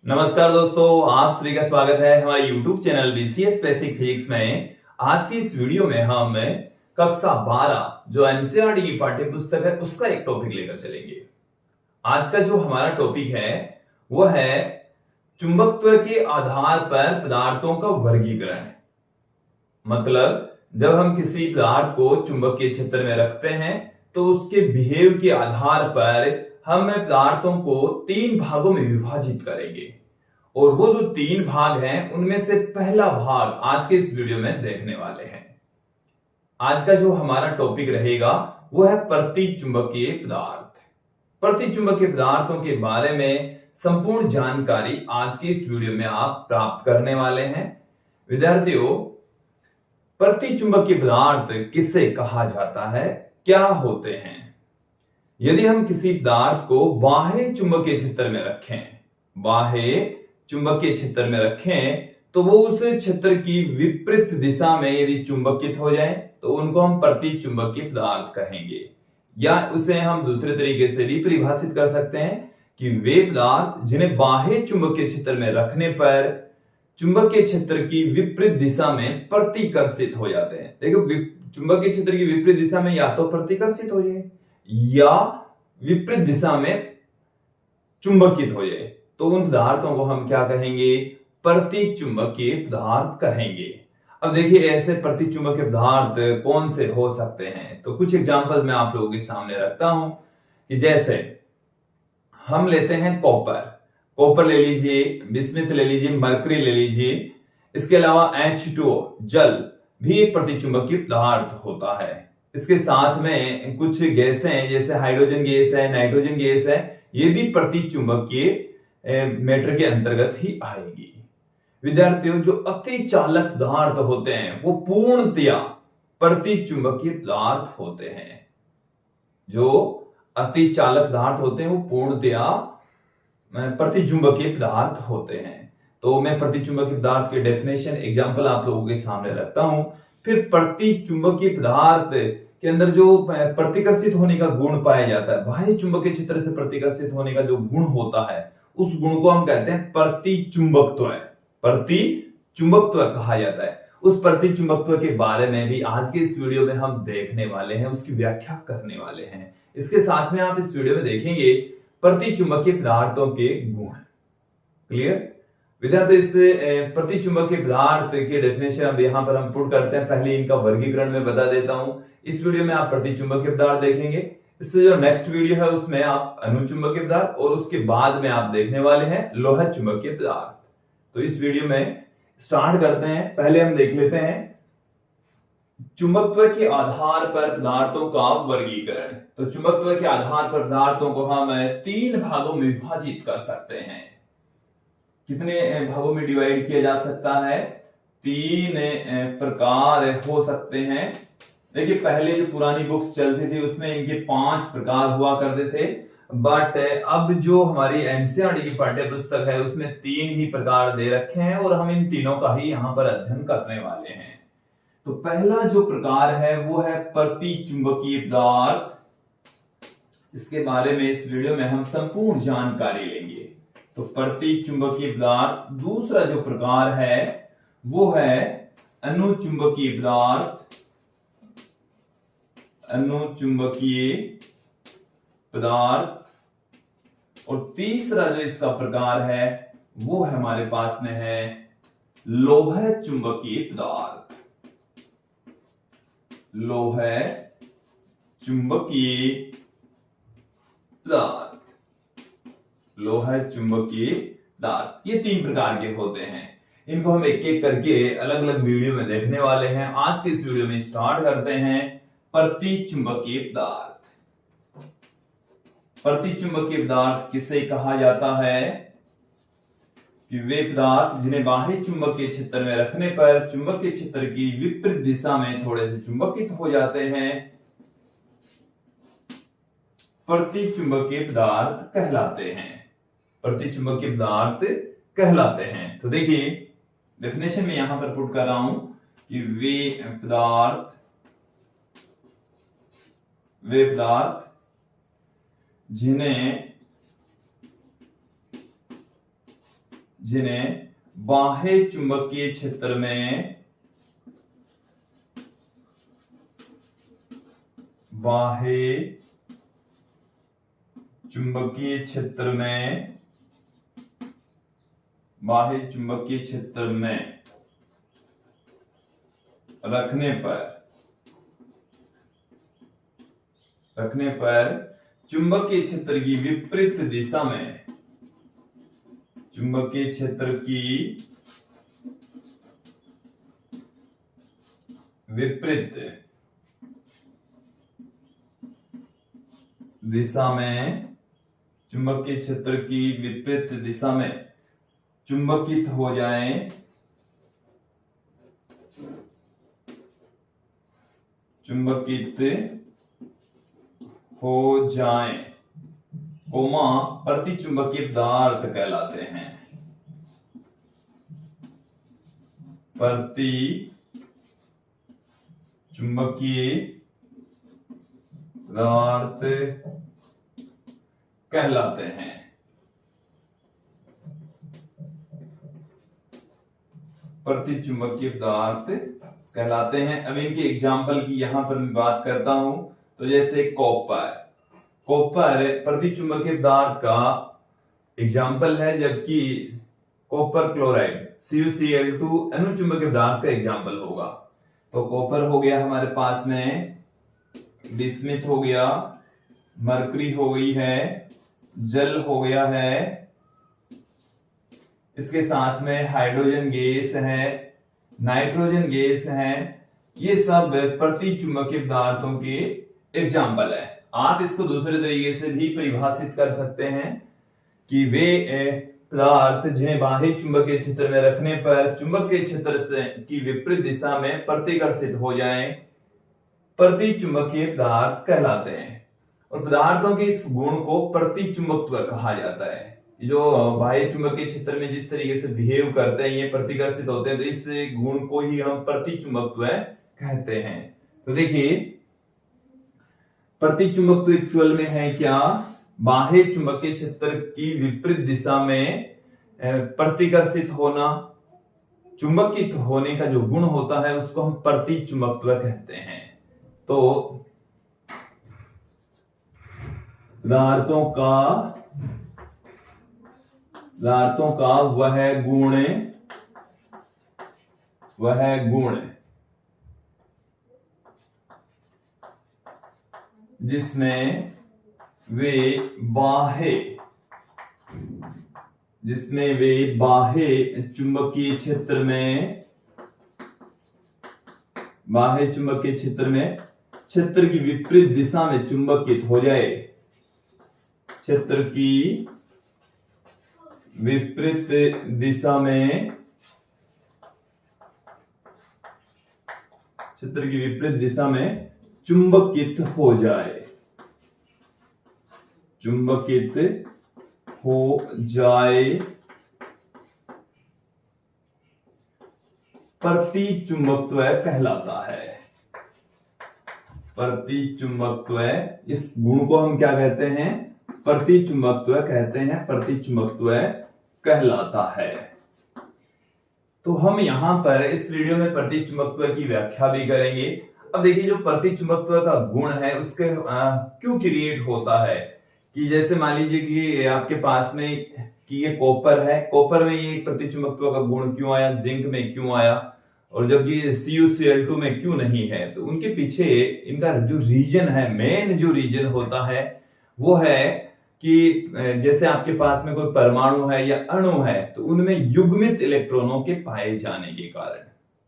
नमस्कार दोस्तों, आप सभी का स्वागत है हमारे YouTube channel BCS basic physics में। आज की इस वीडियो में हम कक्षा 12 जो एनसीईआरटी की पाठ्य पुस्तक है उसका एक टॉपिक लेकर चलेंगे। आज का जो हमारा टॉपिक है वो है चुंबकत्व के आधार पर पदार्थों का वर्गीकरण। मतलब जब हम किसी पदार्थ को चुंबकीय क्षेत्र में रखते हैं तो उसके बिहेव के आधार पर हम पदार्थों को तीन भागों में विभाजित करेंगे और वो जो तीन भाग हैं उनमें से पहला भाग आज के इस वीडियो में देखने वाले हैं। आज का जो हमारा टॉपिक रहेगा वो है प्रतिचुंबकीय पदार्थ। प्रतिचुंबकीय पदार्थों के बारे में संपूर्ण जानकारी आज की इस वीडियो में आप प्राप्त करने वाले हैं। विद्यार्थियों, प्रतिचुंबकीय पदार्थ किसे कहा जाता है, क्या होते हैं? यदि हम किसी पदार्थ को बाह्य चुंबकीय क्षेत्र में रखें, बाह्य चुंबकीय क्षेत्र में रखें तो वो उस क्षेत्र की विपरीत दिशा में यदि चुंबकित हो जाए तो उनको हम प्रतिचुंबकीय पदार्थ कहेंगे। या उसे हम दूसरे तरीके से भी परिभाषित कर सकते हैं कि वे पदार्थ जिन्हें बाह्य चुंबकीय क्षेत्र में रखने पर चुंबकीय क्षेत्र की विपरीत दिशा में प्रतिकर्षित हो जाते हैं। देखो, चुंबकीय क्षेत्र की विपरीत दिशा में या तो प्रतिकर्षित हो जाए या विपरीत दिशा में चुंबकित हो जाए तो उन पदार्थों को हम क्या कहेंगे? प्रतिचुंबकीय पदार्थ कहेंगे। अब देखिए, ऐसे प्रतिचुंबकीय पदार्थ कौन से हो सकते हैं, तो कुछ एग्जांपल मैं आप लोगों के सामने रखता हूं कि जैसे हम लेते हैं कॉपर ले लीजिए, बिस्मिथ ले लीजिए, मरकरी ले लीजिए। इसके अलावा H2O जल भी एक प्रतिचुंबकीय पदार्थ होता है। इसके साथ में कुछ गैसें जैसे हाइड्रोजन गैस है, नाइट्रोजन गैस है, ये भी प्रतिचुंबकीय मैटर के अंतर्गत ही आएगी। विद्यार्थियों, जो अति चालक पदार्थ होते हैं वो पूर्णतया प्रतिचुंबकीय पदार्थ होते हैं। जो अति चालक पदार्थ होते हैं वो पूर्णतया प्रतिचुंबकीय पदार्थ होते हैं। तो मैं प्रतिचुंबकीय पदार्थ के डेफिनेशन एग्जांपल आप लोगों के सामने रखता हूं। फिर प्रतिचुंबकीय पदार्थ के अंदर जो प्रतिकर्षित होने का गुण पाया जाता है, बाह्य चुंबकीय क्षेत्र से प्रतिकर्षित होने का जो गुण होता है उस गुण को हम कहते हैं प्रतिचुंबकत्व। प्रतिचुंबकत्व कहा जाता है। उस प्रतिचुंबकत्व के बारे में भी आज के इस वीडियो में हम देखने वाले हैं, उसकी व्याख्या करने वाले हैं। इसके साथ में आप इस वीडियो में देखेंगे प्रतिचुंबकीय पदार्थों के गुण। क्लियर विद्यार्थी? इससे प्रतिचुंबकीय पदार्थ के डेफिनेशन अब यहां पर हम पुट करते हैं। पहले इनका वर्गीकरण में बता देता हूं। इस वीडियो में आप प्रतिचुंबकीय पदार्थ देखेंगे। इससे जो नेक्स्ट वीडियो है उसमें आप अनुचुंबकीय पदार्थ और उसके बाद में आप देखने वाले हैं लोह चुंबकीय पदार्थ। तो इस वीडियो में स्टार्ट करते हैं। पहले हम देख लेते हैं चुंबकत्व के आधार पर पदार्थों का वर्गीकरण। तो चुंबकत्व के आधार पर पदार्थों को हम तीन भागों में विभाजित कर सकते हैं। कितने भागों में डिवाइड किया जा सकता है? तीन प्रकार हो सकते हैं। देखिए, पहले जो पुरानी बुक्स चलती थी उसमें इनके 5 प्रकार हुआ करते थे, बट अब जो हमारी एनसीईआरटी की पाठ्य पुस्तक है उसमें 3 ही प्रकार दे रखे हैं और हम इन तीनों का ही यहां पर अध्ययन करने वाले हैं। तो पहला जो प्रकार है वो है प्रतिचुंबकीय पदार्थ। इसके बारे में इस वीडियो में हम संपूर्ण जानकारी लेंगे। तो प्रतिचुंबकीय पदार्थ। दूसरा जो प्रकार है वो है अनुचुंबकीय पदार्थ। अनुचुंबकीय पदार्थ। और तीसरा जो इसका प्रकार है वो है हमारे पास में है लोह चुंबकीय पदार्थ। लोह चुंबकीय पदार्थ। लोह चुंबकीय पदार्थ, ये 3 प्रकार के होते हैं। इनको हम एक एक करके अलग अलग वीडियो में देखने वाले हैं। आज के इस वीडियो में स्टार्ट करते हैं प्रतिचुंबकीय पदार्थ। प्रतिचुंबकीय पदार्थ किसे कहा जाता है? कि वे पदार्थ जिन्हें बाह्य चुंबकीय क्षेत्र में रखने पर चुंबकीय क्षेत्र की विपरीत दिशा में थोड़े से चुंबकित हो जाते हैं, प्रतिचुंबकीय पदार्थ कहलाते हैं। प्रतिचुंबकीय पदार्थ कहलाते हैं। तो देखिए, डेफिनेशन में यहां पर पुट कर रहा हूं कि वे पदार्थ जिन्हें जिन्हें बाह्य चुंबकीय क्षेत्र में बाह्य चुंबकीय क्षेत्र में रखने पर चुंबकीय क्षेत्र की विपरीत दिशा में चुंबकीय क्षेत्र की विपरीत दिशा में चुंबकीय क्षेत्र की विपरीत दिशा में चुंबकित हो जाएं, कोमा प्रतिचुंबकीय पदार्थ कहलाते हैं। प्रतिचुंबकीय पदार्थ कहलाते हैं। प्रतिचुंबकीय पदार्थ कहलाते हैं। अब इनके एग्जाम्पल की यहां पर मैं बात करता हूं, तो जैसे कॉपर प्रतिचुंबकीय पदार्थ का एग्जाम्पल है, जबकि कॉपर क्लोराइड CuCl2 अनुचुंबकीय पदार्थ का एग्जाम्पल होगा। तो कॉपर हो गया हमारे पास में, बिस्मिथ हो गया, मरकरी हो गई है, जल हो गया है, इसके साथ में हाइड्रोजन गैस है, नाइट्रोजन गैस है। ये सब प्रतिचुंबकीय पदार्थों के एग्जाम्पल है। आप इसको दूसरे तरीके से भी परिभाषित कर सकते हैं कि वे पदार्थ जिन्हें बाह्य चुंबकीय क्षेत्र में रखने पर चुंबकीय क्षेत्र से की विपरीत दिशा में प्रतिकर्षित हो जाएं, प्रतिचुंबकीय पदार्थ कहलाते हैं। और पदार्थों के इस गुण को प्रतिचुंबकत्व कहा जाता है। जो बाह्य चुंबकीय क्षेत्र में जिस तरीके से बिहेव करते हैं, ये प्रतिकर्षित होते हैं, तो इस गुण को ही हम प्रतिचुंबकत्व कहते हैं। तो देखिए, प्रतिचुंबकत्व एक्चुअल में है क्या? बाह्य चुंबकीय क्षेत्र की विपरीत दिशा में प्रतिकर्षित होना, चुंबकित होने का जो गुण होता है उसको हम प्रतिचुंबकत्व कहते हैं। तो पदार्थों का वह गुण जिसमें वे बाह्य चुंबकीय क्षेत्र में क्षेत्र की विपरीत दिशा में चुंबकित हो जाए, क्षेत्र की विपरीत दिशा में चुंबकित हो जाए, प्रतिचुंबकत्व कहलाता है। प्रतिचुंबकत्व, इस गुण को हम क्या कहते हैं? प्रतिचुंबकत्व कहते हैं, प्रतिचुंबकत्व कहलाता है। तो हम यहां पर इस वीडियो में प्रतिचुंबकत्व की व्याख्या भी करेंगे। अब देखिए, जो प्रतिचुंबकत्व का गुण है उसके क्यों क्रिएट होता है, कि जैसे मान लीजिए कि आपके पास में कि ये कॉपर है, कॉपर में ये प्रतिचुंबकत्व का गुण क्यों आया, जिंक में क्यों आया, और जबकि CuCl2 में क्यों नहीं है? तो उनके पीछे इनका जो रीजन है, मेन जो रीजन होता है वो है कि जैसे आपके पास में कोई परमाणु है या अणु है, तो उनमें युग्मित इलेक्ट्रॉनों के पाए जाने के कारण,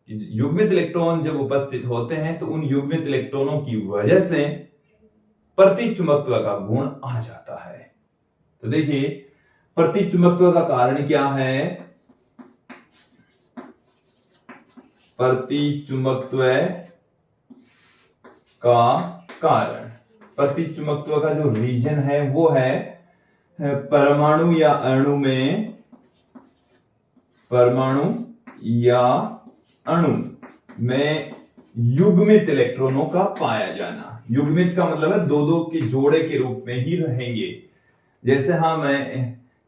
युग्मित इलेक्ट्रॉन जब उपस्थित होते हैं तो उन युग्मित इलेक्ट्रॉनों की वजह से प्रतिचुंबकत्व का गुण आ जाता है। तो देखिए, प्रतिचुंबकत्व का कारण क्या है? प्रतिचुंबकत्व का जो रीजन है वो है परमाणु या अणु में युग्मित इलेक्ट्रॉनों का पाया जाना। युग्मित का मतलब है दो के जोड़े के रूप में ही रहेंगे। जैसे हम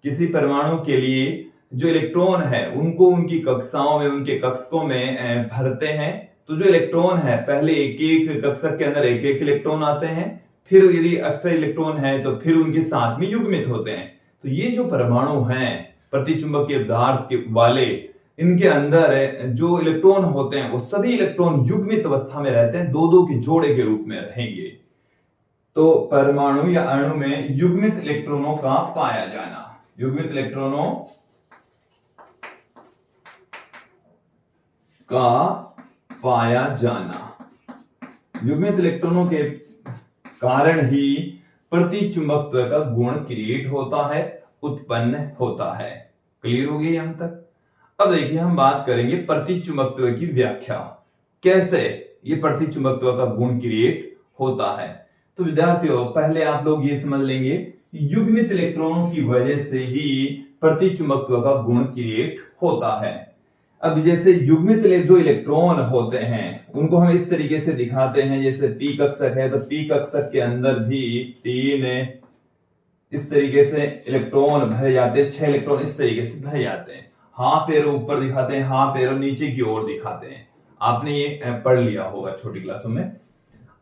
किसी परमाणु के लिए जो इलेक्ट्रॉन है उनको उनकी कक्षाओं में, उनके कक्षकों में भरते हैं। तो जो इलेक्ट्रॉन है पहले एक एक कक्षक के अंदर एक एक इलेक्ट्रॉन आते हैं, फिर यदि एक्स्ट्रा इलेक्ट्रॉन है तो फिर उनके साथ में युग्मित होते हैं। तो ये जो परमाणु हैं प्रतिचुंबकीय पदार्थ के वाले, इनके अंदर जो इलेक्ट्रॉन होते हैं वो सभी इलेक्ट्रॉन युग्मित अवस्था में रहते हैं, दो दो के जोड़े के रूप में रहेंगे। तो परमाणु या अणु में युग्मित इलेक्ट्रॉनों का पाया जाना, युग्मित इलेक्ट्रॉनों का पाया जाना, युग्मित इलेक्ट्रॉनों के कारण ही प्रतिचुंबकत्व का गुण क्रिएट होता है, उत्पन्न होता है। क्लियर हो गई यहां तक? अब देखिए हम बात करेंगे प्रतिचुंबकत्व की व्याख्या, कैसे ये प्रतिचुंबकत्व का गुण क्रिएट होता है। तो विद्यार्थियों पहले आप लोग ये समझ लेंगे युग्मित इलेक्ट्रॉनों की वजह से ही प्रतिचुंबकत्व का गुण क्रिएट होता है। अब जैसे युग्मित जो इलेक्ट्रॉन होते हैं उनको हम इस तरीके से दिखाते हैं, जैसे पी कक्षक है तो पी कक्षक के अंदर भी 3 इस तरीके से इलेक्ट्रॉन भरे जाते हैं, 6 इलेक्ट्रॉन इस तरीके से भरे जाते हैं। हाफ एरो ऊपर दिखाते हैं, हाफ एरो नीचे की ओर दिखाते हैं। आपने ये पढ़ लिया होगा छोटी क्लासों में।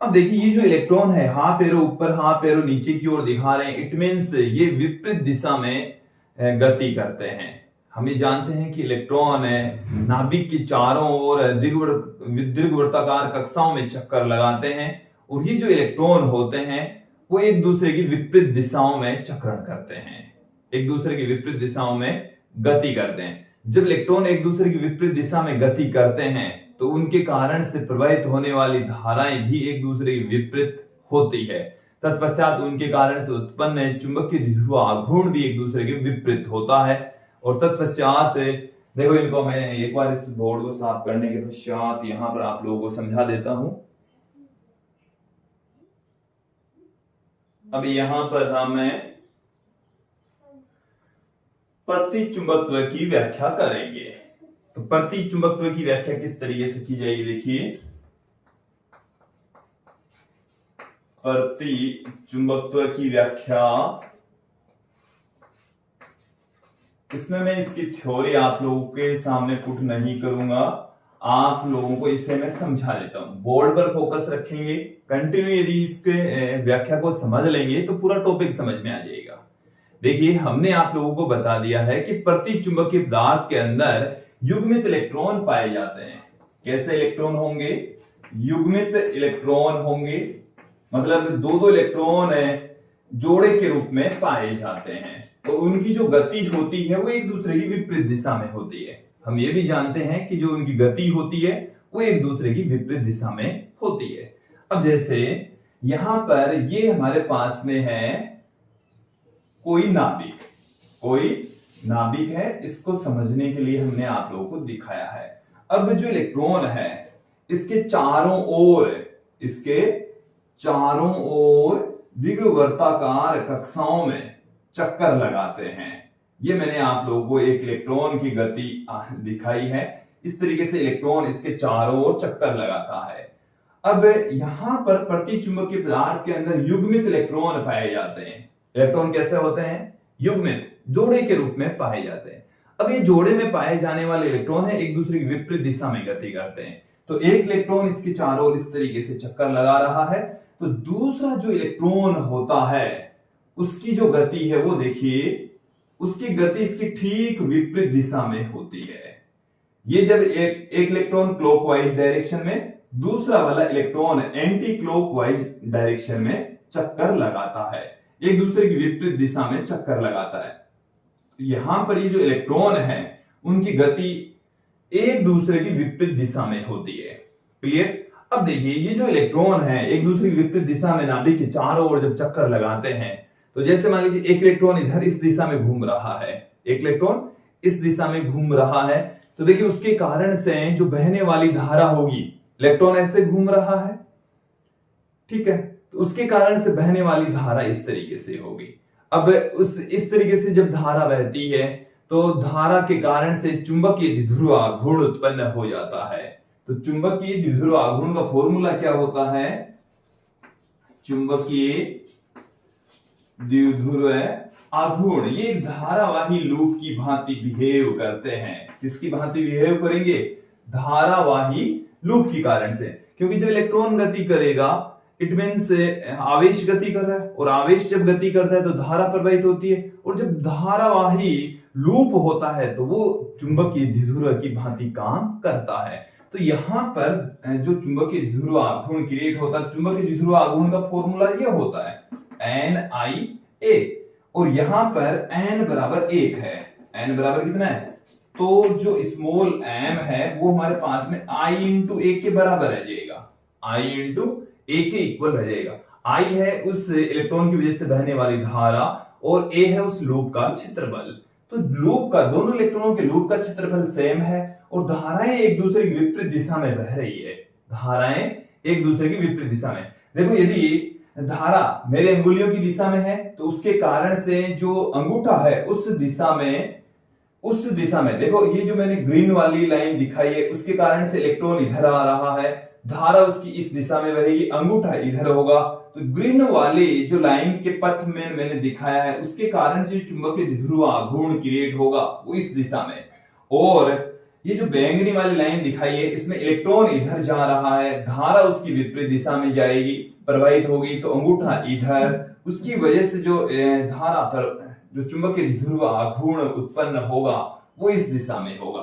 अब देखिए ये जो इलेक्ट्रॉन है हाफ एरो ऊपर हाफ एरो नीचे की ओर दिखा रहे हैं, इट मीन्स ये विपरीत दिशा में गति करते हैं। हम ये जानते हैं कि इलेक्ट्रॉन नाभिक की चारों ओर दीर्घवृत्ताकार कक्षाओं में चक्कर लगाते हैं, और ये जो इलेक्ट्रॉन होते हैं वो एक दूसरे की विपरीत दिशाओं में चक्रण करते हैं, एक दूसरे की विपरीत दिशाओं में गति करते हैं। जब इलेक्ट्रॉन एक दूसरे की विपरीत दिशा में गति करते हैं तो उनके कारण से प्रवाहित होने वाली धाराएं भी एक दूसरे की विपरीत होती है। तत्पश्चात उनके कारण से उत्पन्न चुंबकीय द्विध्रुव आघूर्ण भी एक दूसरे के विपरीत होता है। और तत्पश्चात देखो, इनको मैं एक बार इस बोर्ड को साफ करने के पश्चात यहां पर आप लोगों को समझा देता हूं। अब यहां पर हम प्रतिचुंबकत्व की व्याख्या करेंगे। तो प्रतिचुंबकत्व की व्याख्या किस तरीके से की जाएगी, देखिए प्रतिचुंबकत्व की व्याख्या, इसमें मैं इसकी थ्योरी आप लोगों के सामने पुट नहीं करूंगा, आप लोगों को इसे मैं समझा देता हूं। बोर्ड पर फोकस रखेंगे, कंटिन्यू यदि इसके व्याख्या को समझ लेंगे तो पूरा टॉपिक समझ में आ जाएगा। देखिए हमने आप लोगों को बता दिया है कि प्रतिचुंबकीय पदार्थ के अंदर युग्मित इलेक्ट्रॉन पाए जाते हैं। कैसे इलेक्ट्रॉन होंगे? युग्मित इलेक्ट्रॉन होंगे, मतलब दो दो इलेक्ट्रॉन जोड़े के रूप में पाए जाते हैं। तो उनकी जो गति होती है वो एक दूसरे की विपरीत दिशा में होती है। हम ये भी जानते हैं कि जो उनकी गति होती है वो एक दूसरे की विपरीत दिशा में होती है। अब जैसे यहां पर ये हमारे पास में है कोई नाभिक है, इसको समझने के लिए हमने आप लोगों को दिखाया है। अब जो इलेक्ट्रॉन है इसके चारों ओर दीर्घवृत्ताकार कक्षाओं में चक्कर लगाते हैं। ये मैंने आप लोगों को एक इलेक्ट्रॉन की गति दिखाई है। इस तरीके से इलेक्ट्रॉन इसके चारों ओर चक्कर लगाता है। अब यहां पर प्रतिचुंबकीय पदार्थ के अंदर युग्मित इलेक्ट्रॉन पाए जाते हैं। इलेक्ट्रॉन कैसे होते हैं? युग्मित, जोड़े के रूप में पाए जाते हैं। अब ये जोड़े में पाए जाने वाले इलेक्ट्रॉन है एक दूसरे की विपरीत दिशा में गति करते हैं। तो एक इलेक्ट्रॉन इसके चारों ओर इस तरीके से चक्कर लगा रहा है, तो दूसरा जो इलेक्ट्रॉन होता है उसकी जो गति है वो देखिए, उसकी गति इसकी ठीक विपरीत दिशा में होती है। ये जब एक इलेक्ट्रॉन क्लॉकवाइज डायरेक्शन में, दूसरा वाला इलेक्ट्रॉन एंटी क्लॉकवाइज डायरेक्शन में चक्कर लगाता है, एक दूसरे की विपरीत दिशा में चक्कर लगाता है। यहां पर ये जो इलेक्ट्रॉन है उनकी गति एक दूसरे की विपरीत दिशा में होती है। क्लियर? अब देखिए ये जो इलेक्ट्रॉन है एक दूसरे की विपरीत दिशा में नाभिक के चारों ओर जब चक्कर लगाते हैं, तो जैसे मान लीजिए एक इलेक्ट्रॉन इधर इस दिशा में घूम रहा है, एक इलेक्ट्रॉन इस दिशा में घूम रहा है, तो देखिए उसके कारण से जो बहने वाली धारा होगी, इलेक्ट्रॉन ऐसे घूम रहा है, ठीक है, तो उसके कारण से बहने वाली धारा इस तरीके से होगी। अब इस तरीके से जब धारा बहती है तो धारा के कारण से चुंबकीय द्विध्रुव आघूर्ण उत्पन्न हो जाता है। तो चुंबकीय द्विध्रुव आघूर्ण का फॉर्मूला क्या होता है? चुंबकीय द्विध्रुव आघूर्ण ये एक धारावाही लूप की भांति बिहेव करते हैं। किसकी भांति बिहेव करेंगे? धारावाही लूप के कारण से, क्योंकि जब इलेक्ट्रॉन गति करेगा इट मीन्स आवेश गति कर रहा है, और आवेश जब गति करता है तो धारा प्रवाहित होती है, और जब धारावाही लूप होता है तो वो चुंबकीय द्विध्रुव की भांति काम करता है। तो यहाँ पर जो चुंबकीय द्विध्रुव आघूर्ण क्रिएट होता है, चुंबकीय द्विध्रुव आघूर्ण का फॉर्मूला ये होता है NiA, और यहाँ पर n बराबर 1 है। n बराबर कितना है? तो जो स्मॉल m है वो हमारे पास में I इंटू ए के बराबर रह जाएगा, I इंटू ए के इक्वल रह जाएगा। I है उस इलेक्ट्रॉन की वजह से बहने वाली धारा और A है उस लूप का क्षेत्रफल। तो लूप का, दोनों इलेक्ट्रॉनों के लूप का क्षेत्रफल सेम है और धाराएं एक दूसरे की विपरीत दिशा में बह रही है। धाराएं एक दूसरे की विपरीत दिशा में, देखो यदि धारा मेरे अंगुलियों की दिशा में है तो उसके कारण से जो अंगूठा है उस दिशा में देखो, ये जो मैंने ग्रीन वाली लाइन दिखाई है उसके कारण से इलेक्ट्रॉन इधर आ रहा है, धारा उसकी इस दिशा में बहेगी, अंगूठा इधर होगा। तो ग्रीन वाली जो लाइन के पथ में मैंने दिखाया है उसके कारण से चुंबकीय द्विध्रुव आघूर्ण क्रिएट होगा वो इस दिशा में, और ये जो बैंगनी वाली लाइन दिखाई है इसमें इलेक्ट्रॉन इधर जा रहा है, धारा उसकी विपरीत दिशा में जाएगी, प्रवाहित होगी, तो अंगूठा इधर, उसकी वजह से जो धारा पर जो चुंबकीय द्विध्रुव आघूर्ण उत्पन्न होगा वो इस दिशा में होगा।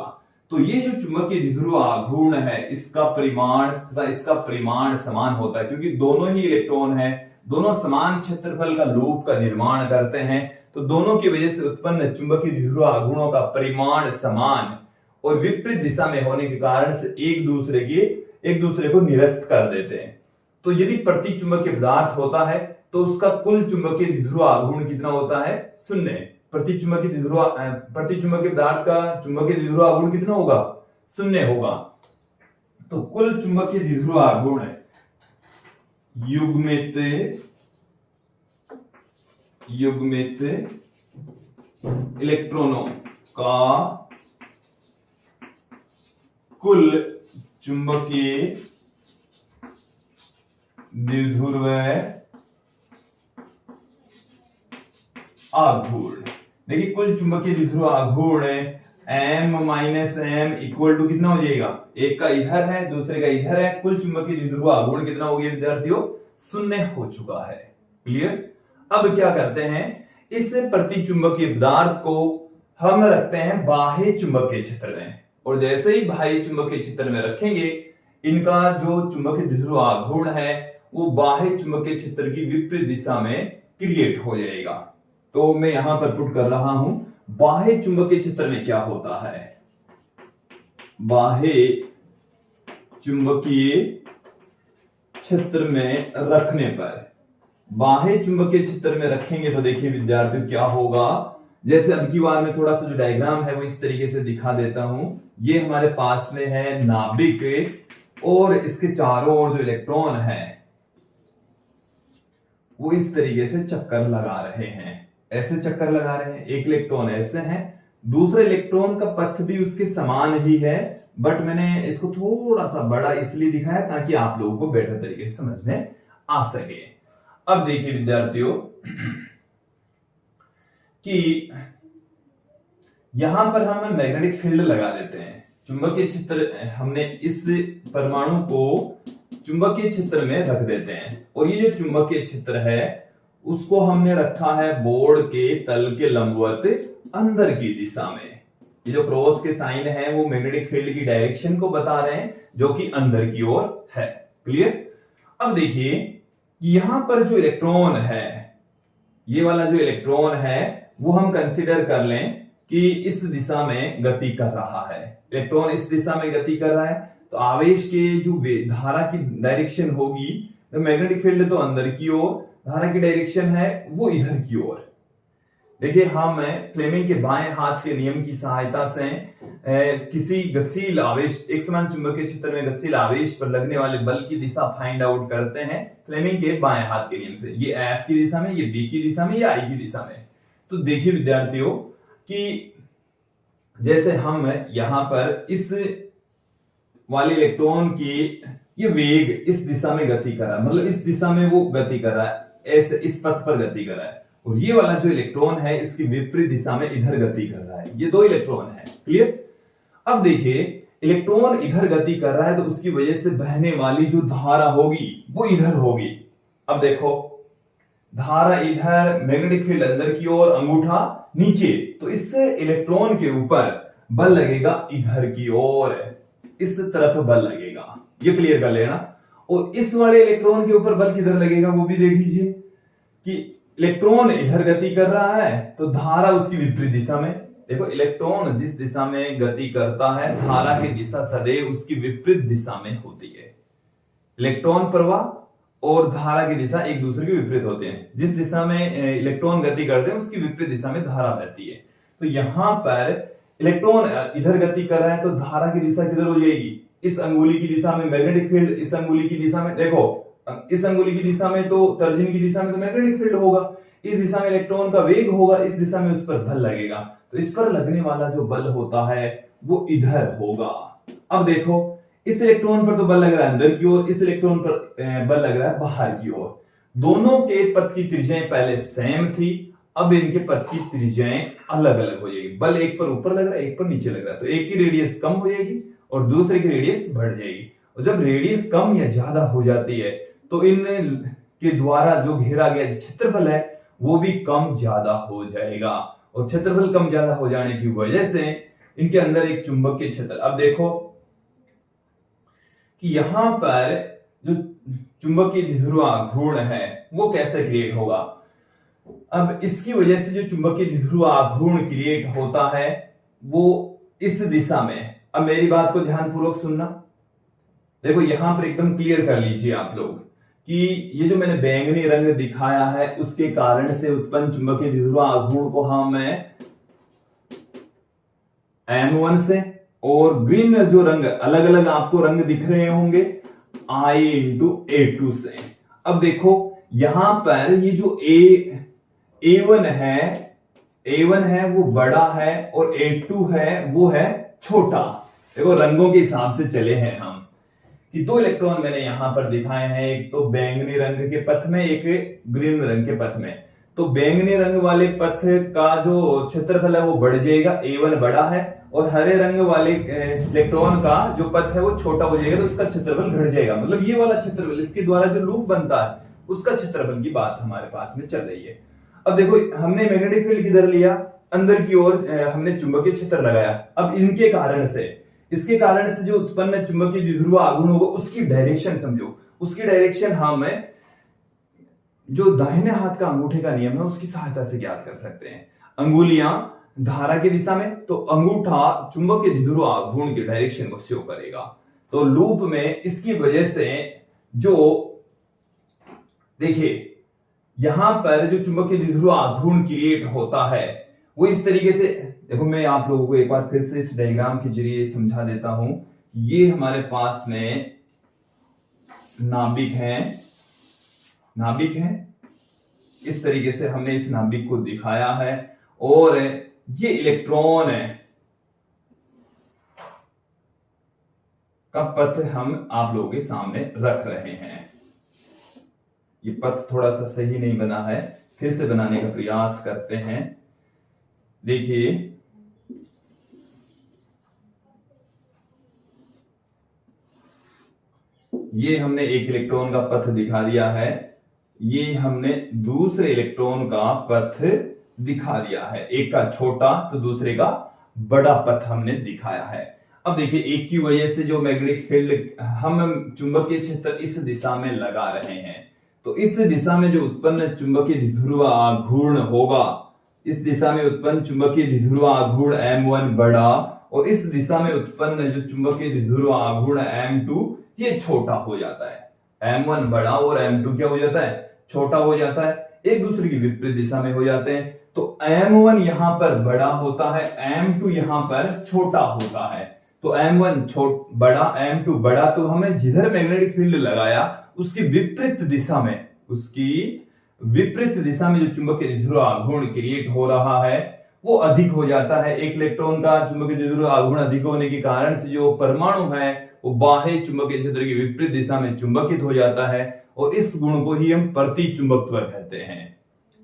तो ये जो चुंबकीय द्विध्रुव आघूर्ण है इसका परिमाण तथा इसका परिमाण समान होता है, क्योंकि दोनों ही इलेक्ट्रॉन है, दोनों समान क्षेत्रफल का लूप का निर्माण करते हैं, तो दोनों की वजह से उत्पन्न चुंबकीय द्विध्रुव आघूर्णों का परिमाण समान और विपरीत दिशा में होने के कारण से एक दूसरे को निरस्त कर देते हैं। तो यदि प्रति चुंबकीय पदार्थ होता है तो उसका कुल चुंबकीय द्विध्रुव आघूर्ण कितना होता है? 0। प्रति चुंबकीय पदार्थ का चुंबकीय द्विध्रुव आघूर्ण कितना होगा? 0 होगा। तो कुल चुंबकीय द्विध्रुव आघूर्ण युग्मित इलेक्ट्रॉनों का कुल चुंबकीय द्विध्रुव आघूर्ण, देखिए कुल चुंबकीय द्विध्रुव आघूर्ण m minus m equal to कितना हो जाएगा? एक का इधर है दूसरे का इधर है, कुल चुंबकीय द्विध्रुव आघूर्ण कितना हो गया विद्यार्थियों? 0 हो चुका है। क्लियर? अब क्या करते हैं, इस प्रति चुंबकीय पदार्थ को हम रखते हैं बाह्य चुंबकीय क्षेत्र में, और जैसे ही बाह्य चुंबकीय क्षेत्र में रखेंगे इनका जो चुंबकीय द्विध्रुव आघूर्ण है वो बाह्य चुंबकीय क्षेत्र की विपरीत दिशा में क्रिएट हो जाएगा। तो मैं यहां पर पुट कर रहा हूं, बाह्य चुंबकीय क्षेत्र में क्या होता है? बाह्य चुंबकीय क्षेत्र में रखने पर, बाह्य चुंबकीय क्षेत्र में रखेंगे तो देखिए विद्यार्थियों क्या होगा, जैसे अब की बार में थोड़ा सा जो डायग्राम है वो इस तरीके से दिखा देता हूं। ये हमारे पास में है नाभिक और इसके चारों ओर जो इलेक्ट्रॉन है वो इस तरीके से चक्कर लगा रहे हैं, ऐसे चक्कर लगा रहे हैं। एक इलेक्ट्रॉन ऐसे है, दूसरे इलेक्ट्रॉन का पथ भी उसके समान ही है, बट मैंने इसको थोड़ा सा बड़ा इसलिए दिखाया ताकि आप लोगों को बेटर तरीके से समझ में आ सके। अब देखिए विद्यार्थियों कि यहां पर हम मैग्नेटिक फील्ड लगा देते हैं, चुंबकीय क्षेत्र, हमने इस परमाणु को चुंबकीय क्षेत्र में रख देते हैं, और ये जो चुंबकीय क्षेत्र है उसको हमने रखा है बोर्ड के तल के लंबवत अंदर की दिशा में। ये जो क्रॉस के साइन है वो मैग्नेटिक फील्ड की डायरेक्शन को बता रहे हैं जो कि अंदर की ओर है। क्लियर? अब देखिए यहां पर जो इलेक्ट्रॉन है, ये वाला जो इलेक्ट्रॉन है वो हम कंसीडर कर लें कि इस दिशा में गति कर रहा है, इलेक्ट्रॉन इस दिशा में गति कर रहा है, तो आवेश के जो धारा की डायरेक्शन होगी, तो मैग्नेटिक फील्ड तो अंदर की ओर, धारा की डायरेक्शन है वो इधर की ओर। देखिए हम फ्लेमिंग के बाएं हाथ के नियम की सहायता से किसी गतिशील आवेश, एक समान चुंबकीय क्षेत्र में गतिशील आवेश पर लगने वाले बल की दिशा फाइंड आउट करते हैं फ्लेमिंग के बाएं हाथ के नियम से। ये F की दिशा में, ये B की दिशा में, ये I की दिशा में। तो देखिए विद्यार्थियों कि जैसे हम यहां पर इस वाले इलेक्ट्रॉन की ये वेग इस दिशा में गति कर रहा है, मतलब इस दिशा में वो गति कर रहा है, ऐसे इस पथ पर गति कर रहा है, और ये वाला जो इलेक्ट्रॉन है इसकी विपरीत दिशा में इधर गति कर रहा है। ये दो इलेक्ट्रॉन है, क्लियर। अब देखिए इलेक्ट्रॉन इधर गति कर रहा है तो उसकी वजह से बहने वाली जो धारा होगी वो इधर होगी। अब देखो धारा इधर, मैग्नेटिक फील्ड अंदर की ओर, अंगूठा नीचे, तो इससे इलेक्ट्रॉन के ऊपर बल लगेगा इधर की ओर, इस तरफ बल लगेगा। ये क्लियर कर लेना। और इस वाले इलेक्ट्रॉन के ऊपर बल किधर लगेगा वो भी देख लीजिए कि इलेक्ट्रॉन इधर गति कर रहा है तो धारा उसकी विपरीत दिशा में। देखो इलेक्ट्रॉन जिस दिशा में गति करता है धारा की दिशा सदैव उसकी विपरीत दिशा में होती है। इलेक्ट्रॉन प्रवाह और धारा की दिशा एक दूसरे के विपरीत होते हैं। जिस दिशा में इलेक्ट्रॉन गति करते हैं उसकी विपरीत दिशा में धारा बहती है। तो यहां पर इलेक्ट्रॉन इधर गति कर रहा है तो धारा की दिशा किधर हो जाएगी, इस अंगुली की दिशा में। मैग्नेटिक फील्ड इस अंगुली की दिशा में, देखो इस अंगुली की दिशा में तो तर्जनी की दिशा में तो मैग्नेटिक फील्ड होगा, इस दिशा में इलेक्ट्रॉन का वेग होगा, इस दिशा में उस पर बल लगेगा। तो इस पर लगने वाला जो बल होता है वो इधर होगा। अब देखो इस इलेक्ट्रॉन पर तो बल लग रहा है अंदर की ओर, इस इलेक्ट्रॉन पर बल लग रहा है बाहर की ओर। दोनों के पथ की त्रिज्याएं पहले सेम थी, अब इनके पथ की त्रिज्याएं अलग अलग हो जाएगी। बल एक पर ऊपर लग रहा है, एक पर नीचे लग रहा है, तो एक की रेडियस कम हो जाएगी और दूसरे की रेडियस बढ़ जाएगी। और जब रेडियस कम या ज्यादा हो जाती है तो इन के द्वारा जो घेरा गया क्षेत्रफल है वो भी कम ज्यादा हो जाएगा। और क्षेत्रफल कम ज्यादा हो जाने की वजह से इनके अंदर एक चुंबकीय क्षेत्र, अब देखो कि यहां पर जो चुंबकीय द्विध्रुव घूर्ण है वो कैसे क्रिएट होगा। अब इसकी वजह से जो चुंबकीय द्विध्रुव घूर्ण क्रिएट होता है वो इस दिशा में। अब मेरी बात को ध्यानपूर्वक सुनना। देखो यहां पर एकदम क्लियर कर लीजिए आप लोग कि ये जो मैंने बैंगनी रंग दिखाया है उसके कारण से उत्पन्न चुंबकीय द्विध्रुव घूर्ण को हम M1 से, और ग्रीन जो रंग अलग अलग आपको रंग दिख रहे होंगे I इंटू A2 से। अब देखो यहां पर ये जो A1 है वो बड़ा है और A2 है वो है छोटा। देखो रंगों के हिसाब से चले हैं हम कि दो इलेक्ट्रॉन मैंने यहां पर दिखाए हैं, एक तो बैंगनी रंग के पथ में, एक ग्रीन रंग के पथ में। तो बैंगनी रंग वाले पथ का जो क्षेत्रफल है वो बढ़ जाएगा, A1 बड़ा है, और हरे रंग वाले इलेक्ट्रॉन का जो पथ है वो छोटा हो जाएगा तो उसका क्षेत्रफल घट जाएगा। मतलब ये वाला क्षेत्रफल, इसके द्वारा जो लूप बनता है उसका क्षेत्रफल की बात हमारे पास में चल रही है। अब देखो हमने मैग्नेटिक फील्ड किधर लिया, अंदर की ओर हमने चुंबकीय क्षेत्र लगाया। अब इनके कारण से, इसके कारण से जो उत्पन्न चुंबकीय द्विध्रुव आघूर्ण होगा उसकी डायरेक्शन समझो। उसकी डायरेक्शन हम जो दाहिने हाथ का अंगूठे का नियम है उसकी सहायता से ज्ञात कर सकते हैं। अंगुलियां धारा की दिशा में तो अंगूठा चुंबकीय द्विध्रुव आघूर्ण की डायरेक्शन को शो करेगा। तो लूप में इसकी वजह से जो देखिए यहां पर जो चुंबकीय द्विध्रुव आघूर्ण क्रिएट होता है वो इस तरीके से, देखो मैं आप लोगों को एक बार फिर से इस डायग्राम के जरिए समझा देता हूं। ये हमारे पास में नाभिक है, इस तरीके से हमने इस नाभिक को दिखाया है, और ये इलेक्ट्रॉन का पथ हम आप लोगों के सामने रख रहे हैं। ये पथ थोड़ा सा सही नहीं बना है, फिर से बनाने का प्रयास करते हैं। देखिए ये हमने एक इलेक्ट्रॉन का पथ दिखा दिया है, ये हमने दूसरे इलेक्ट्रॉन का पथ दिखा दिया है। एक का छोटा तो दूसरे का बड़ा पथ हमने दिखाया है। अब देखिए एक की वजह से जो मैग्नेटिक फील्ड, हम चुंबकीय क्षेत्र इस दिशा में लगा रहे हैं, तो इस दिशा में जो उत्पन्न चुंबकीय द्विध्रुव आघूर्ण होगा, इस दिशा में उत्पन्न चुंबकीय द्विध्रुव आघूर्ण M1 बड़ा, और इस दिशा में उत्पन्न जो चुंबकीय द्विध्रुव आघूर्ण M2 ये छोटा हो जाता है। M1 बड़ा और M2 क्या हो जाता है, छोटा हो जाता है, एक दूसरे की विपरीत दिशा में हो जाते हैं। तो M1 यहां पर बड़ा होता है, M2 यहां पर छोटा होता है। तो M1 बड़ा, M2 बड़ा, तो हमें जिधर मैग्नेटिक फील्ड लगाया उसकी विपरीत दिशा में, जो चुंबकीय द्विध्रुव आघूर्ण क्रिएट हो रहा है वो अधिक हो जाता है। एक इलेक्ट्रॉन का चुंबकीय द्विध्रुव आघूर्ण अधिक होने के कारण से जो परमाणु है वो बाह्य चुंबकीय क्षेत्र की विपरीत दिशा में चुंबकित हो जाता है, और इस गुण को ही हम प्रतिचुंबकत्व कहते हैं।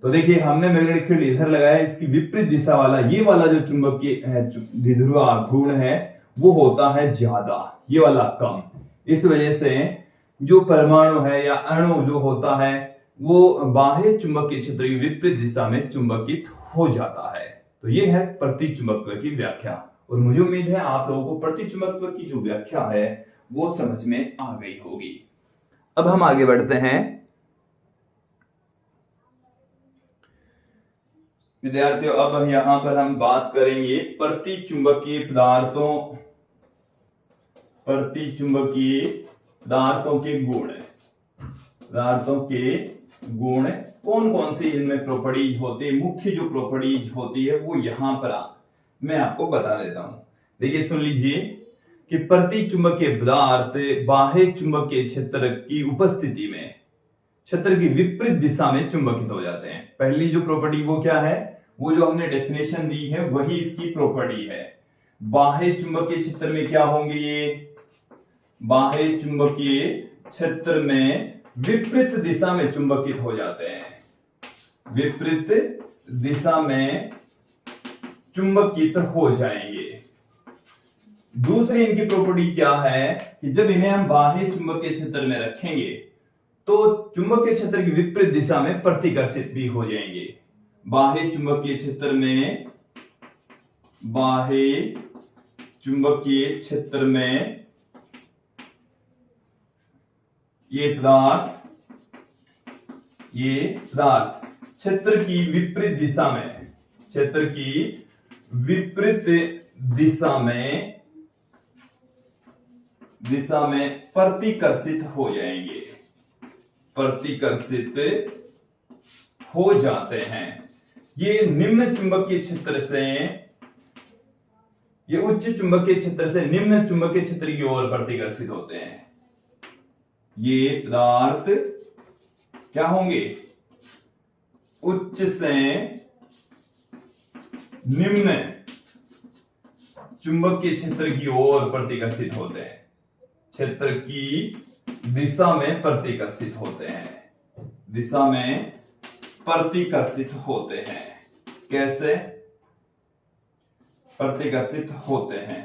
तो देखिए हमने मैग्नेटिक फील्ड इधर लगाया, इसकी विपरीत दिशा वाला ये वाला जो चुंबकीय द्विध्रुव घूर्ण है वो होता है ज्यादा, ये वाला कम। इस वजह से जो परमाणु है या अणु जो होता है वो बाह्य चुंबकीय क्षेत्र की विपरीत दिशा में चुंबकित हो जाता है। तो ये है प्रतिचुंबकत्व की व्याख्या, और मुझे उम्मीद है आप लोगों को प्रतिचुंबकत्व की जो व्याख्या है वो समझ में आ गई होगी। अब हम आगे बढ़ते हैं। विद्यार्थियों अब यहां पर हम बात करेंगे प्रतिचुंबकीय पदार्थों के गुण। पदार्थों के गुण कौन कौन सी इनमें प्रॉपर्टीज होती है, मुख्य जो प्रॉपर्टीज होती है वो यहां पर मैं आपको बता देता हूं। देखिए सुन लीजिए कि प्रतिचुंबकीय पदार्थ बाह्य चुंबकीय क्षेत्र की उपस्थिति में क्षेत्र की विपरीत दिशा में चुंबकित हो जाते हैं। पहली जो प्रॉपर्टी वो क्या है, वो जो हमने डेफिनेशन दी है वही इसकी प्रॉपर्टी है। बाह्य चुंबकीय क्षेत्र में क्या होंगे, ये बाह्य चुंबकीय क्षेत्र में विपरीत दिशा में चुंबकित हो जाते हैं, विपरीत दिशा में चुंबकित हो जाएंगे। दूसरी इनकी प्रॉपर्टी क्या है कि जब इन्हें हम बाह्य चुंबकीय क्षेत्र में रखेंगे तो चुंबकीय क्षेत्र की विपरीत दिशा में प्रतिकर्षित भी हो जाएंगे। बाह्य चुंबकीय क्षेत्र में, बाह्य चुंबकीय क्षेत्र में ये पदार्थ क्षेत्र की विपरीत दिशा में, क्षेत्र की विपरीत दिशा में प्रतिकर्षित हो जाएंगे, प्रतिकर्षित हो जाते हैं। ये निम्न चुंबकीय क्षेत्र से, ये उच्च चुंबकीय क्षेत्र से निम्न चुंबकीय क्षेत्र की ओर प्रतिकर्षित होते हैं। ये पदार्थ क्या होंगे, उच्च से निम्न चुंबकीय क्षेत्र की ओर प्रतिकर्षित होते हैं, क्षेत्र की दिशा में प्रतिकर्षित होते हैं, दिशा में प्रतिकर्षित होते हैं। कैसे प्रतिकर्षित होते हैं,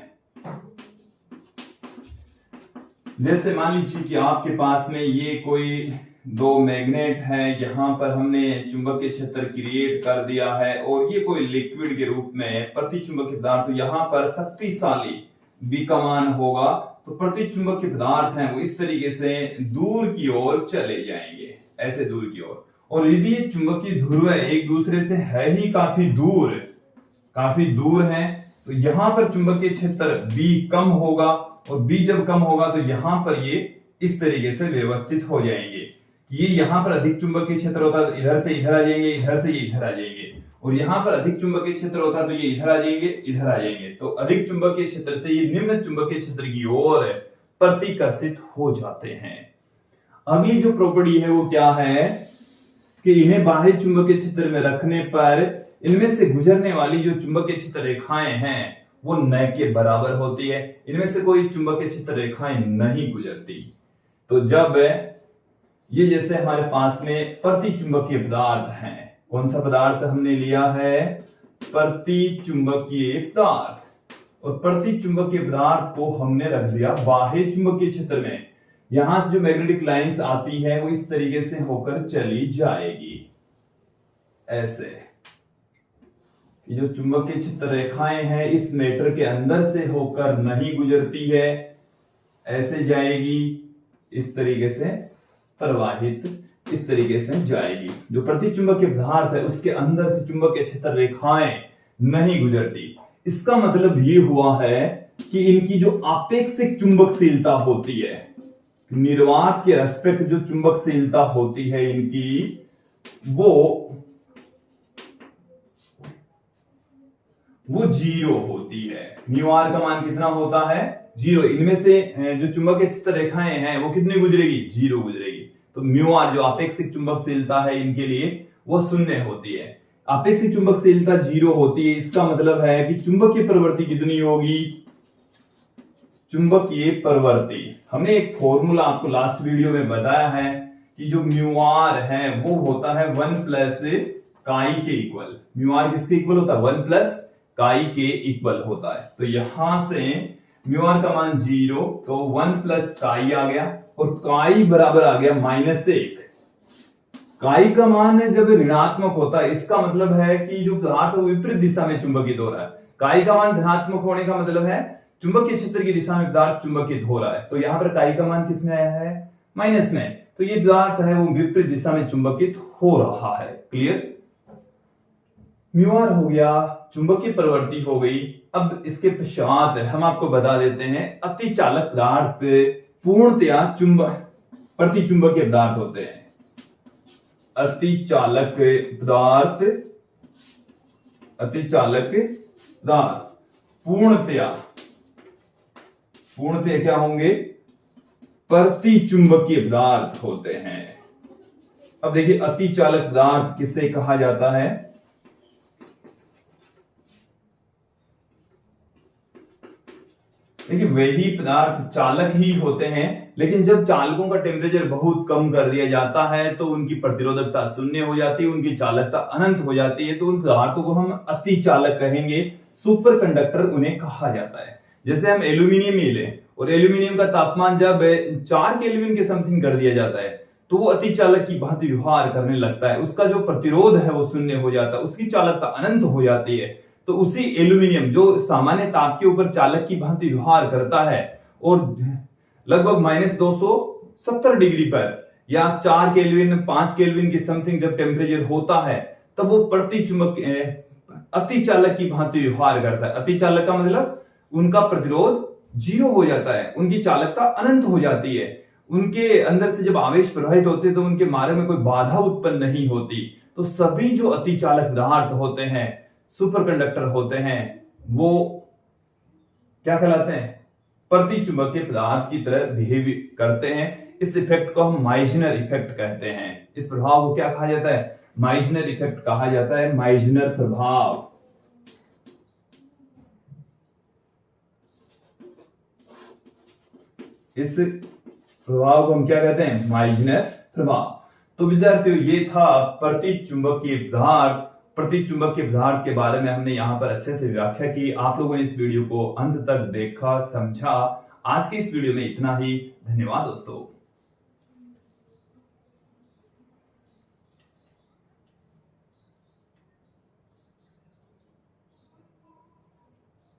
जैसे मान लीजिए कि आपके पास में ये कोई दो मैग्नेट है, यहां पर हमने चुंबकीय क्षेत्र क्रिएट कर दिया है और ये कोई लिक्विड के रूप में प्रतिचुंबकीय पदार्थ, तो यहां पर शक्तिशाली विकमान होगा तो प्रतिचुंबकीय पदार्थ हैं वो इस तरीके से दूर की ओर चले जाएंगे, ऐसे दूर की ओर। और यदि ये चुंबकीय ध्रुव एक दूसरे से है ही काफी दूर है तो यहां पर चुंबकीय क्षेत्र B कम होगा, और B जब कम होगा तो यहां पर ये इस तरीके से व्यवस्थित हो जाएंगे। ये यहां पर अधिक चुंबकीय क्षेत्र होता है तो इधर से इधर आ जाएंगे, इधर से ये इधर आ जाएंगे, और यहां पर अधिक चुंबकीय क्षेत्र होता है तो ये इधर आ जाएंगे, इधर आ जाएंगे। तो अधिक चुंबकीय क्षेत्र से ये निम्न चुंबकीय क्षेत्र की ओर प्रतिकर्षित हो जाते हैं। अगली जो प्रॉपर्टी है वो क्या है कि इन्हें बाह्य चुंबकीय क्षेत्र में रखने पर इनमें से गुजरने वाली जो चुंबकीय क्षेत्र रेखाएं हैं वो न के बराबर होती है, इनमें से कोई चुंबकीय क्षेत्र रेखाएं नहीं गुजरती। तो जब ये जैसे हमारे पास में प्रतिचुंबकीय पदार्थ हैं, कौन सा पदार्थ हमने लिया है, प्रतिचुंबकीय पदार्थ, और प्रतिचुंबकीय पदार्थ को हमने रख दिया बाह्य चुंबकीय क्षेत्र में। यहां से जो मैग्नेटिक लाइंस आती है वो इस तरीके से होकर चली जाएगी, ऐसे। ये जो चुंबकीय क्षेत्र रेखाएं हैं इस मेटर के अंदर से होकर नहीं गुजरती है, ऐसे जाएगी, इस तरीके से प्रवाहित, इस तरीके से जाएगी। जो प्रतिचुंबकीय पदार्थ है उसके अंदर से चुंबकीय क्षेत्र रेखाएं नहीं गुजरती। इसका मतलब ये हुआ है कि इनकी जो आपेक्षिक चुंबकशीलता होती है, निर्वात के रेस्पेक्ट जो चुंबकशीलता होती है इनकी, वो जीरो होती है। म्यू आर का मान कितना होता है, जीरो। इनमें से जो चुंबकीय क्षेत्र रेखाएं हैं वो कितनी गुजरेगी, जीरो गुजरेगी। तो म्यू आर जो आपेक्षिक चुंबकशीलता है इनके लिए वो शून्य होती है। आपेक्षिक चुंबकशीलता जीरो होती है, इसका मतलब है कि चुंबकीय प्रवृत्ति कितनी होगी, चुंबकीय प्रवृत्ति। हमने एक फॉर्मूला आपको लास्ट वीडियो में बताया है कि जो म्यू आर है वो होता है 1 + काई के इक्वल। म्यू आर किसके इक्वल होता है? 1 प्लस काई के इक्वल होता है। तो यहां से म्यू आर का मान 0, तो 1 प्लस काई आ गया और काई बराबर आ गया -1। काई का मान जब ऋणात्मक होता है इसका मतलब है कि जो पदार्थ है वो विपरीत दिशा में चुंबकित हो रहा है। काई का मान धनात्मक होने का मतलब है चुंबकीय क्षेत्र की दिशा में पदार्थ चुंबकित हो रहा है। तो यहां पर काई का मान किस में आया है? माइनस में। तो ये पदार्थ है वो विपरीत दिशा में चुंबकित हो रहा है। क्लियर? म्यू आर हो गया, चुंबकीय प्रवृत्ति हो गई। अब इसके पश्चात हम आपको बता देते हैं अतिचालक पदार्थ पूर्णतया प्रतिचुंबकीय पदार्थ होते हैं। अतिचालक पदार्थ पूर्णतया क्या होंगे? प्रतिचुंबकीय पदार्थ होते हैं। अब देखिए अतिचालक पदार्थ किसे कहा जाता है? देखिए वही पदार्थ चालक ही होते हैं, लेकिन जब चालकों का टेम्परेचर बहुत कम कर दिया जाता है तो उनकी प्रतिरोधकता शून्य हो जाती है, उनकी चालकता अनंत हो जाती है। तो उन पदार्थों को हम अतिचालक कहेंगे, सुपर कंडक्टर उन्हें कहा जाता है। जैसे हम एल्यूमिनियम ही लें और एल्यूमिनियम का तापमान जब 4 केल्विन के समथिंग कर दिया जाता है तो वो अतिचालक की भांति व्यवहार करने लगता है। उसका जो प्रतिरोध है वो शून्य हो जाता है, उसकी चालकता अनंत हो जाती है। तो उसी एल्यूमिनियम जो सामान्य ताप के ऊपर चालक की भांति व्यवहार करता है और लगभग -270 डिग्री पर या 4 केल्विन 5 केल्विन के समथिंग जब टेम्परेचर होता है तब वो अतिचालक की भांति व्यवहार करता है। अतिचालक का मतलब उनका प्रतिरोध 0 हो जाता है, उनकी चालकता अनंत हो जाती है, उनके अंदर से जब आवेश प्रवाहित होते हैं तो उनके मार्ग में कोई बाधा उत्पन्न नहीं होती। तो सभी जो अतिचालक पदार्थ होते हैं, सुपर कंडक्टर होते हैं, वो क्या कहलाते हैं? प्रतिचुंबकीय पदार्थ की तरह बिहेव करते हैं। इस इफेक्ट को हम माइजनर इफेक्ट कहते हैं। इस प्रभाव को क्या कहा जाता है? माइजनर इफेक्ट कहा जाता है, माइजनर प्रभाव। इस प्रभाव को हम क्या कहते हैं? माइजनर प्रभाव। तो विद्यार्थियों ये था प्रतिचुंबकीय पदार्थ के बारे में हमने यहाँ पर अच्छे से व्याख्या की। आप लोगों ने इस वीडियो को अंत तक देखा, समझा। आज की इस वीडियो में इतना ही। धन्यवाद दोस्तों।